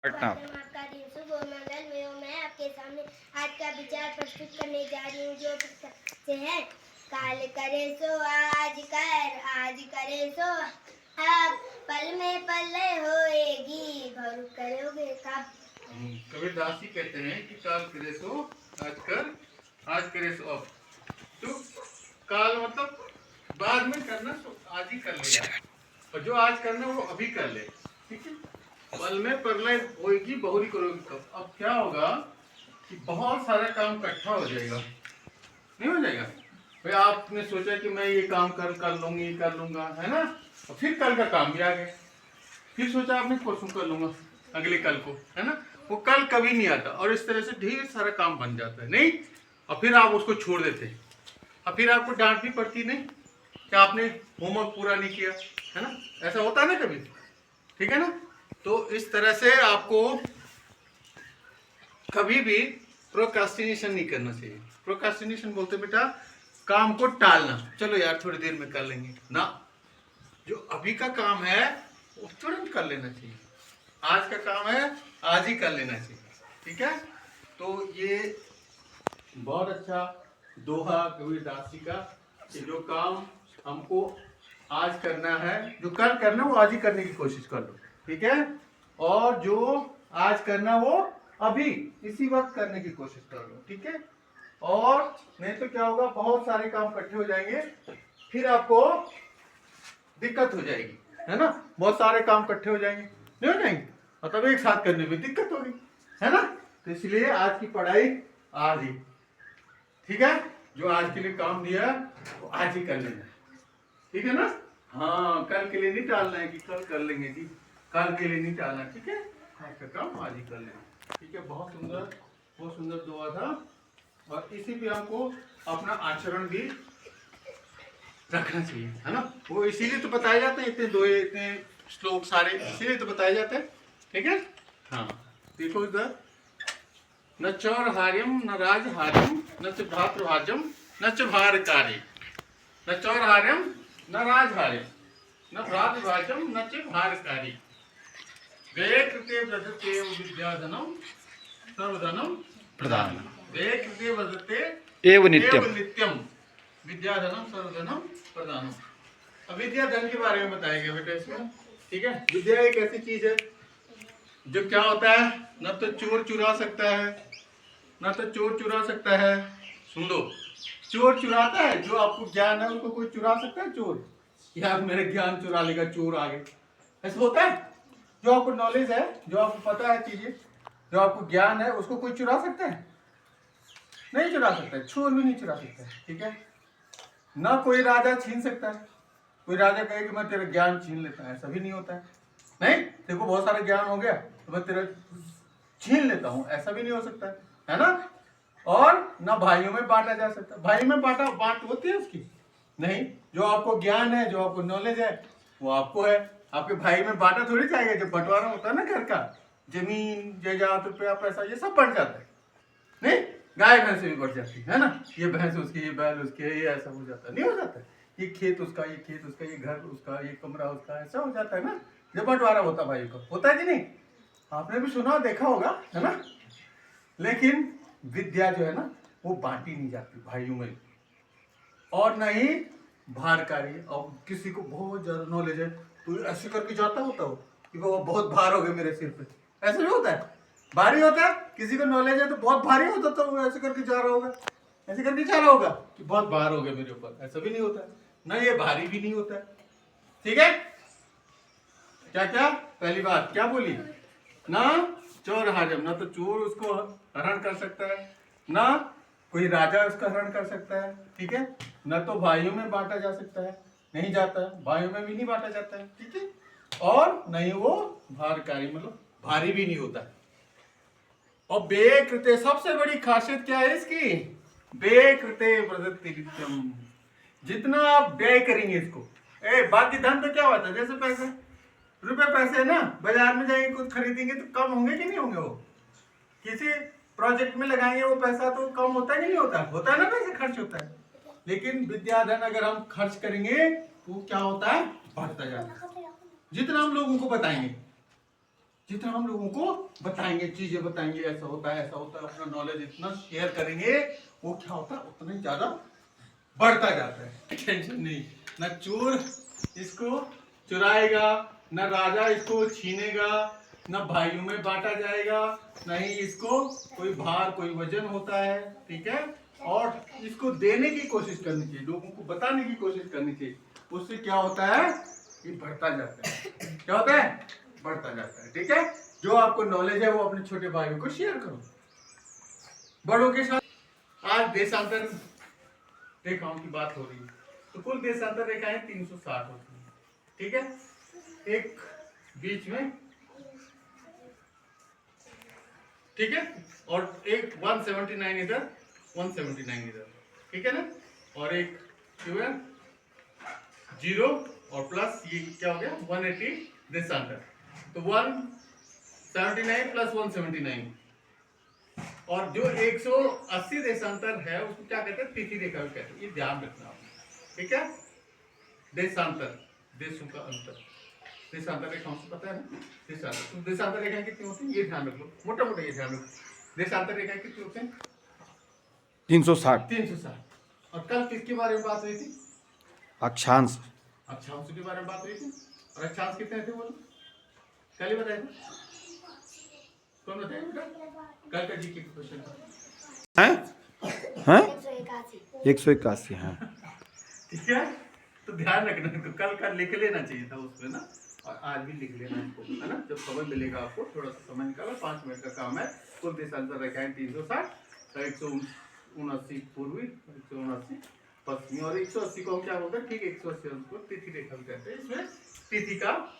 पटना। आपका दिन शुभ और मंगलमय हो। मैं आपके सामने आज का विचार प्रस्तुत करने जा रही हूँ जो से है। काल करे सो आज करे सो अब, पल में पल होएगी, भर करोगे कब। कबीरदास जी कहते हैं कि काल करे सो आज करे सो अब। तो काल मतलब बाद में करना तो आज ही कर ले यार, और जो आज करना वो अभी कर ले। ठीक है, पल में प्रलय होगी बहुरी करोगी कब। अब क्या होगा कि बहुत सारा काम इकट्ठा हो जाएगा, नहीं हो जाएगा भाई। आपने सोचा कि मैं ये काम कर लूंगी, कर लूंगा, है ना, और फिर कल का काम भी आ गया। फिर सोचा आपने परसों कर लूंगा, अगले कल को, है ना, वो कल कभी नहीं आता, और इस तरह से ढेर सारा काम बन जाता है नहीं, और फिर आप उसको छोड़ देते हैं, और फिर आपको डांट भी पड़ती नहीं कि आपने होमवर्क पूरा नहीं किया, है ना, ऐसा होता है ना कभी। ठीक है ना, तो इस तरह से आपको कभी भी प्रोक्रास्टिनेशन नहीं करना चाहिए। प्रोक्रास्टिनेशन बोलते बेटा काम को टालना, चलो यार थोड़ी देर में कर लेंगे ना, जो अभी का काम है वो तुरंत कर लेना चाहिए। आज का काम है आज ही कर लेना चाहिए। ठीक है, तो ये बहुत अच्छा दोहा कबीरदास जी का कि जो काम हमको आज करना है, जो कल करना वो आज ही करने की कोशिश कर लो। ठीक है, और जो आज करना वो अभी इसी वक्त करने की कोशिश कर लो। ठीक है, और नहीं तो क्या होगा, बहुत सारे काम इकट्ठे हो जाएंगे, फिर आपको दिक्कत हो जाएगी, है ना, बहुत सारे काम इकट्ठे हो जाएंगे, नहीं हो जाएंगे, मतलब एक साथ करने में दिक्कत होगी, है ना। तो इसलिए आज की पढ़ाई आज ही, ठीक है, जो आज के लिए काम दिया है वो आज ही कर लेना है। ठीक है ना, हाँ, कल के लिए नहीं टालना है कि कल कर लेंगे जी, कल के लिए नहीं टालना। ठीक है, आज का काम आज ही कर लेना। ठीक है, बहुत सुंदर दुआ था, और इसी पे हमको अपना आचरण भी रखना चाहिए, है ना। वो इसीलिए तो बताए जाते हैं, इतने श्लोक सारे इसीलिए तो बताए जाते हैं। ठीक है, हाँ, देखो इधर, न चौरहार्यम न राजहार्यम न च भ्रातृभाज्यम न च भारकारी, न चौरहार्यम न राजहार्यम न भ्रातृभाज्यम न च भारकारी, व्यये कृते व्रजते विद्याधनम सर्वधनम प्रधान व्यये कृते व्रजते एव नित्यम। नित्यम विद्याधनम सर्वधनम प्रदानम। अब विद्या धन के बारे में बताया गया बेटा इसमें। ठीक है, विद्या एक ऐसी चीज है जो क्या होता है, न तो चोर चुरा सकता है, न तो चोर चुरा सकता है, सुन लो, चोर चुराता है, जो आपको ज्ञान है उसको कोई चुरा सकता है चोर, या मेरे ज्ञान चुरा लेगा चोर आगे, ऐसा होता है। जो आपको नॉलेज है, जो आपको पता है चीजें, जो आपको ज्ञान है, उसको कोई चुरा सकता है, नहीं चुरा सकता है, चोर भी नहीं चुरा सकता है। ठीक है, ना कोई राजा छीन सकता है, कोई राजा कहे कि मैं तेरा ज्ञान छीन लेता है, ऐसा भी नहीं होता है। नहीं, देखो बहुत सारा ज्ञान हो गया तो मैं तेरा छीन लेता हूं, ऐसा भी नहीं हो सकता है ना। और ना भाइयों में बांटा जा सकता, भाई में बांट होती है उसकी, नहीं, जो आपको ज्ञान है, जो आपको नॉलेज है वो आपको है, आपके भाई में बांटा थोड़ी जाएगा। जब बंटवारा होता है ना घर का, जमीन जायदाद रुपया पैसा ये सब बढ़ जाता है, नहीं, गाय भैंस भी बढ़ जाती है ना, ये भैंस उसकी, ये बैल उसके, ये ऐसा हो जाता है, नहीं हो जाता है, ये खेत उसका, ये खेत उसका, ये घर उसका, ये कमरा उसका, ऐसा हो जाता है ना जब बंटवारा होता भाई का, होता है कि नहीं, आपने भी सुना देखा होगा, है ना। लेकिन विद्या जो है ना वो बांटी नहीं जाती भाइयों में, और न ही भारकारी। और किसी को बहुत ज्यादा नॉलेज है तो ऐसे करके जाता होता हो कि वो बहुत भार हो गए मेरे सिर पे, ऐसा नहीं होता है, भारी होता है। किसी को नॉलेज है तो बहुत भारी होता, तो वो ऐसे करके जा रहा होगा, ऐसे करके जा रहा होगा कि बहुत भार हो गया मेरे ऊपर, ऐसा भी नहीं होता है ना, ये भारी भी नहीं होता है। ठीक है, क्या क्या, पहली बात क्या बोली, ना चोर हाजम, ना तो चोर उसको हरण कर सकता है, ना कोई राजा उसका हरण कर सकता है। ठीक है, न तो भाइयों में बांटा जा सकता है, नहीं जाता है, भाइयों में भी नहीं बांटा जाता है। ठीक है, और नहीं वो भारकारी मतलब भारी भी नहीं होता है। और बेकृते, सबसे बड़ी खासियत क्या है इसकी, बेकृते व्रजति नित्यम, जितना आप व्यय करेंगे इसको, बाकी धन तो क्या होता है, जैसे पैसे रुपए पैसे ना, बाजार में जाएंगे कुछ खरीदेंगे तो कम होंगे कि नहीं होंगे, वो किसी प्रोजेक्ट में लगाएंगे वो पैसा तो कम होता है कि नहीं होता, होता है ना, पैसे खर्च होता है। लेकिन विद्याधन अगर हम खर्च करेंगे तो क्या होता है, बढ़ता जाता है, जितना हम लोगों को बताएंगे, जितना हम लोगों को बताएंगे, चीजें बताएंगे, ऐसा होता है, ऐसा होता है, अपना नॉलेज इतना शेयर करेंगे, वो क्या होता है उतना ही ज्यादा बढ़ता जाता है। टेंशन नहीं, न चोर इसको चुराएगा, न राजा इसको छीनेगा, न भाइयों में बांटा जाएगा, नहीं इसको कोई भार कोई वजन होता है, ठीक है। और इसको देने की कोशिश करनी चाहिए, लोगों को बताने की कोशिश करनी चाहिए, उससे क्या होता है, ये बढ़ता जाता है। क्या होता है, बढ़ता जाता है, ठीक है। जो आपको नॉलेज है वो अपने छोटे भाइयों को शेयर करो, बड़ों के साथ। आज देशांतर रेखाओं की बात हो रही है, तो कुल देशांतर रेखाएं 360 होती है, ठीक है। एक बीच में, ठीक है, और एक 179 इधर, 179 इधर, ठीक है ना। और एक क्यों है 0 और प्लस ये क्या हो गया 180 देशांतर, तो 179 प्लस 179। और जो 180 देशांतर है उसको क्या कहते हैं, तिथि रेखा कहते हैं, ये ध्यान रखना आपने, ठीक है। देशांतर, देशों का अंतर, देशांतर रेखाओं से पता है ना, देशांतर, तो देशांतर रेखाएं कितनी होती है ये ध्यान रख लो, मोटा मोटा ये ध्यान रखो। देशांतर रेखाएं कितनी होती हैं, 360। 360। और कल किसके बारे में बात हुई थी, अक्षांश। अक्षांश के बारे में बात हुई थी। और अक्षांश कितने थे बोलो, कल ही बताए थे, कौन बताया बेटा, कल का जीके का क्वेश्चन हैं 181 हैं। ठीक है। तो ध्यान रखना, तो कल का लिख लेना चाहिए था उसमें ना, और आज भी लिख लेना इसको, है ना। जब समझ मिलेगा आपको, थोड़ा सा समय निकालो, 5 मिनट का काम है। कुल देशांतर रेखाएं 360, 179 पूर्वी, 179 पश्चिमी, और 180 को हम क्या बोलते हैं, ठीक 180 को तिथि रेखा कहते हैं। इसमें तिथि का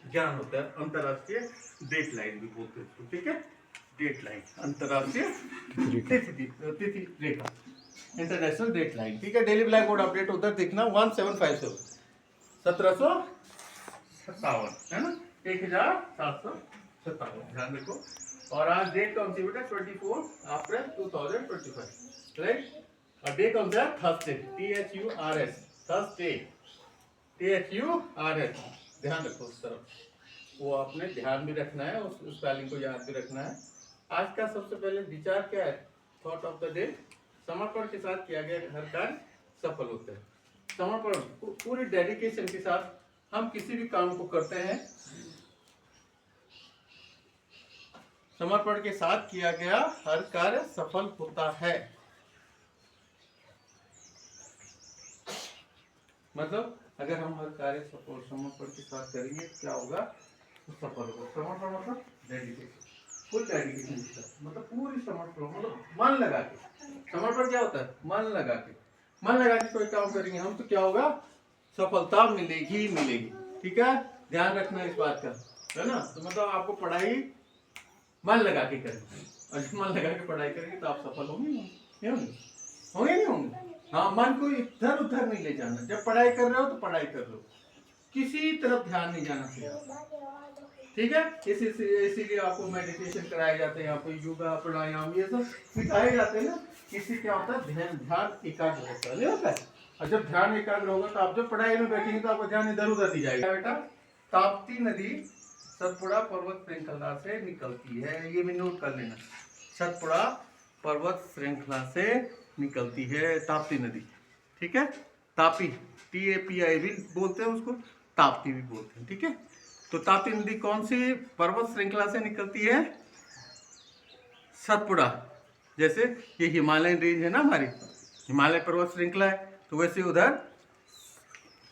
ज्ञान होता है, अंतरराष्ट्रीय डेट लाइन भी बोलते हैं उसको, ठीक है। डेट लाइन, अंतरराष्ट्रीय तिथि रेखा, इंटरनेशनल डेट लाइन, ठीक है। डेली ब्लैक बोर्ड अपडेट उधर देखना, 1757 1757 है ना, 1757, ध्यान रखो। और आज डेट कौन सी बेटा, 24 अप्रैल 2025, राइट। और डे कौन सा है, थर्सडे, THURS, थर्सडे, THURS, ध्यान रखो उस तरफ, वो आपने ध्यान भी रखना है, उस स्पेलिंग को याद भी रखना है। आज का सबसे पहले विचार क्या है, थॉट ऑफ द डे, समर्पण के साथ किया गया हर कार्य सफल होता है। समर्पण, पूरी डेडिकेशन के साथ हम किसी भी काम को करते हैं, समर्पण के साथ किया गया हर कार्य सफल होता है। मतलब अगर हम हर कार्य सफल समर्पण के साथ करेंगे क्या होगा, तो सफल होगा। समर्पण मतलब डेडिकेशन, फुल डेडिकेशन के साथ, मतलब पूरी समर्पण, मतलब मन लगा के। समर्पण क्या होता है, मन लगा के, मन लगा के कोई काम करेंगे हम, तो क्या होगा, सफलता मिलेगी ही मिलेगी, ठीक है। ध्यान रखना इस बात का, है ना। तो मतलब आपको पढ़ाई मन लगा के करेंगे, और जब मन लगा के पढ़ाई करेंगे तो आप सफल होंगे, नहीं होंगे, होंगे नहीं होंगे। हाँ, मन को इधर उधर नहीं ले जाना, जब पढ़ाई कर रहे हो तो पढ़ाई कर लो, किसी तरफ ध्यान नहीं जाना चाहिए, ठीक है। इसीलिए आपको मेडिटेशन कराए जाते हैं, आपको योगा प्राणायाम ये सब सिखाए जाते हैं ना, इससे क्या होता है, ध्यान एकाग्र होता है, नहीं होता है। और जब ध्यान एकाग्र होगा तो आप जब पढ़ाई में बैठेंगे तो आपका ध्यान इधर उधर नहीं जाएगा। बेटा, ताप्ती नदी सतपुड़ा पर्वत श्रृंखला से निकलती है, ये भी नोट कर लेना, सतपुड़ा पर्वत श्रृंखला से निकलती है ताप्ती नदी, ठीक है। तापी, TAPI भी बोलते हैं उसको, ताप्ती भी बोलते हैं, ठीक है। तो ताप्ती नदी कौन सी पर्वत श्रृंखला से निकलती है, सतपुड़ा, जैसे ये हिमालयन रेंज है ना हमारी, हिमालय पर्वत श्रृंखला है, तो वैसे उधर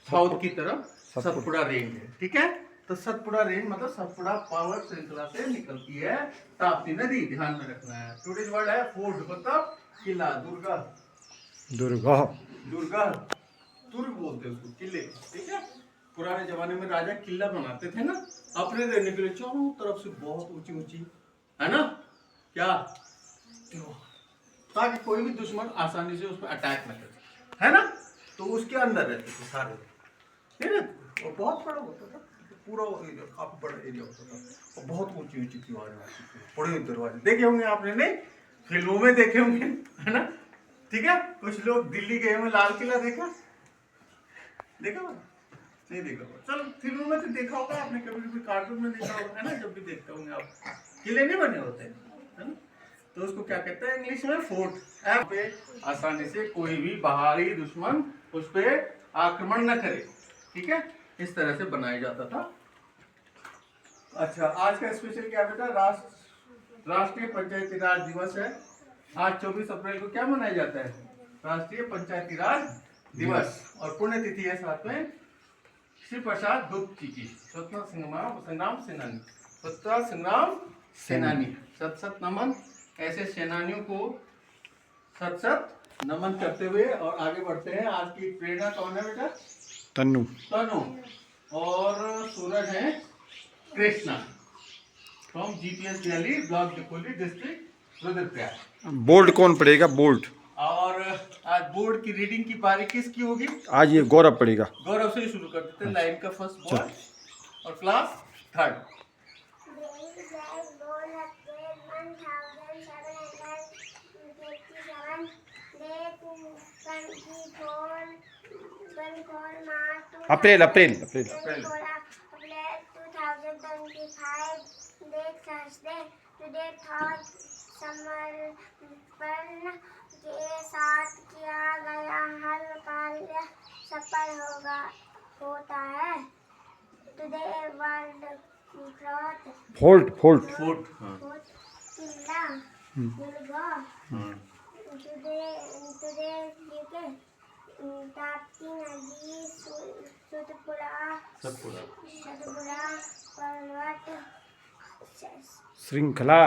साउथ की तरफ सतपुड़ा रेंज है, ठीक है। तो सतपुड़ा रेंज मतलब सतपुड़ा पर्वत श्रृंखला से निकलती है ताप्ती नदी, ध्यान में रखना है। टुडेज वर्ड है फोर्ट, मतलब किला, दुर्गा, दुर्गा, दुर्गा, दुर्ग बोलते हैं उसको, किले, ठीक है। पुराने जमाने में राजा किला बनाते थे ना, अपने रहने के लिए, चारों तरफ से बहुत ऊंची ऊंची, है ना, क्या, ताकि कोई भी दुश्मन आसानी से उस पर अटैक न करे, है ना। तो उसके अंदर रहते थे सारे, ठीक है। और बहुत बड़ा होता था, पूरा एरिया, काफी बड़ा एरिया होता था, और बहुत ऊंची ऊंची दीवारें होती थी, बड़े दरवाजे देखे होंगे आपने, नहीं फिल्मों में देखे होंगे, है ना, ठीक है। कुछ लोग दिल्ली गए होंगे, लाल किला देखा, देखा नहीं देखा होगा। चलो फिल्मों में तो देखा होगा आपने, कभी कभी कार्टून में देखा होगा, है ना, जब भी देखते होंगे आप। किले नहीं बने होते है ना, तो उसको क्या कहते हैं इंग्लिश में, फोर्ट। ऐप पे आसानी से कोई भी बाहरी दुश्मन उस पे आक्रमण न करे, ठीक है, इस तरह से बनाया जाता था। अच्छा, आज का स्पेशल क्या बेटा, राष्ट्रीय पंचायती राज दिवस है। आज 24 अप्रैल को क्या मनाया जाता है, राष्ट्रीय पंचायती राज दिवस। और पुण्यतिथि है साथ में श्री प्रसाद गुप्त जी की, स्वतंत्रता संग्राम सेनानी, स्वतंत्रता संग्राम सेनानी। सत सत नमन, ऐसे सेनानियों को सत सत नमन करते हुए और आगे बढ़ते हैं। आज की प्रेरणा कौन है बेटा, तन्नू। तनु, और सूरज है Krishna, from GPS Delhi, block Dipoli, district Rudraprayag. बोल्ट कौन पड़ेगा, बोल्ट? और आज बोर्ड की रीडिंग की बारी किसकी होगी, आज ये गौरव पड़ेगा। गौरव से ही शुरू कर देते हैं। लाइन का फर्स्ट बॉल और क्लास थर्ड। अप्रैल अप्रैल अप्रैल 2025 date Thursday. Today thought समर्पण के साथ किया गया हर कार्य सफल होता है। Today वर्ल्ड क्लॉथ फोल्ट फोल्ट फोर्थ, किला दुर्गा। Today लेके ताप्ती नदी, सतपुड़ा पर्वत श्रृंखला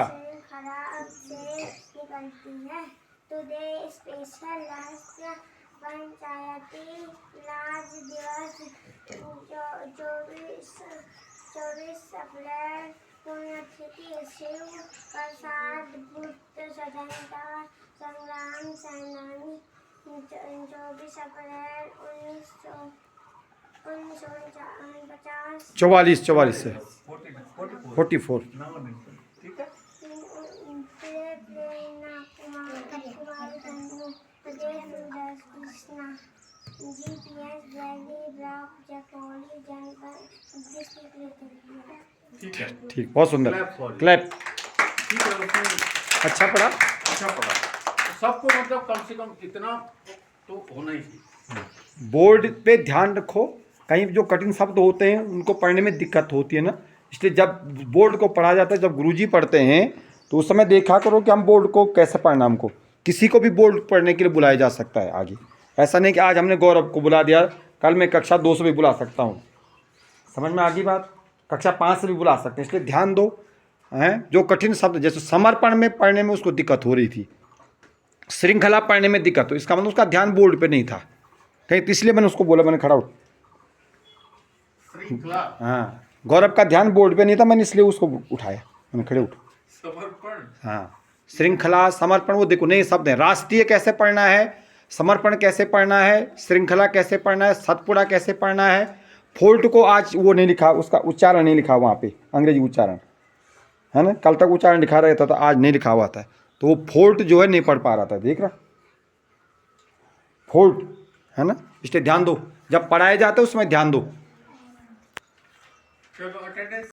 से निकलती है। टुडे स्पेशल राष्ट्रीय पंचायती राज दिवस 24 अप्रैल, पुण्यतिथि शिव प्रसाद गुप्त स्वतंत्रता संग्राम सेनानी, 24 अप्रैल 1949। 44 से 44। ठीक है। प्रेरणा कुमारी तन्नू, कृष्णा, जीपीएस दिल्ली, ब्लॉक जकोली, जनपद, डिस्ट्रिक्ट। ठीक है, ठीक, बहुत सुंदर, Clap for you. क्लैप। ठीक है, उसमें अच्छा पढ़ा। अच्छा पढ़ा। सबको मतलब कम से कम इतना तो होना ही चाहिए। बोर्ड पे ध्यान रखो, कहीं जो कठिन शब्द होते हैं उनको पढ़ने में दिक्कत होती है ना, इसलिए जब बोर्ड को पढ़ा जाता है, जब गुरुजी पढ़ते हैं तो उस समय देखा करो कि हम बोर्ड को कैसे पढ़ना। हमको किसी को भी बोर्ड पढ़ने के लिए बुलाया जा सकता है आगे, ऐसा नहीं कि आज हमने गौरव को बुला दिया, कल मैं कक्षा 2 से भी बुला सकता हूँ। समझ में आ गई बात, कक्षा 5 से भी बुला सकते हैं। इसलिए ध्यान दो, हैं जो कठिन शब्द, जैसे समर्पण में पढ़ने में उसको दिक्कत हो रही थी, श्रृंखला पढ़ने में दिक्कत हो, इसका मतलब उसका ध्यान बोर्ड पे नहीं था कहीं, तो इसलिए मैंने उसको बोला, मैंने खड़ा उठ। श्रृंखला, हाँ, गौरव का ध्यान बोर्ड पे नहीं था, मैंने इसलिए उसको उठाया, मैंने खड़े उठ। समर्पण, हाँ, श्रृंखला समर्पण वो देखो नए शब्द हैं। राष्ट्रीय कैसे पढ़ना है, समर्पण कैसे पढ़ना है, श्रृंखला कैसे पढ़ना है, सतपुड़ा कैसे पढ़ना है। फोल्ट को आज वो नहीं लिखा, उसका उच्चारण नहीं लिखा वहाँ पे, अंग्रेजी उच्चारण है ना, कल तक उच्चारण लिखा रहता था, आज नहीं लिखा हुआ था, तो वो फोल्ट जो है नहीं पढ़ पा रहा था, देख रहा, फोल्ट है ना। इसलिए ध्यान दो, जब पढ़ाए जाते उसमें ध्यान दो। चलो अटेंडेंस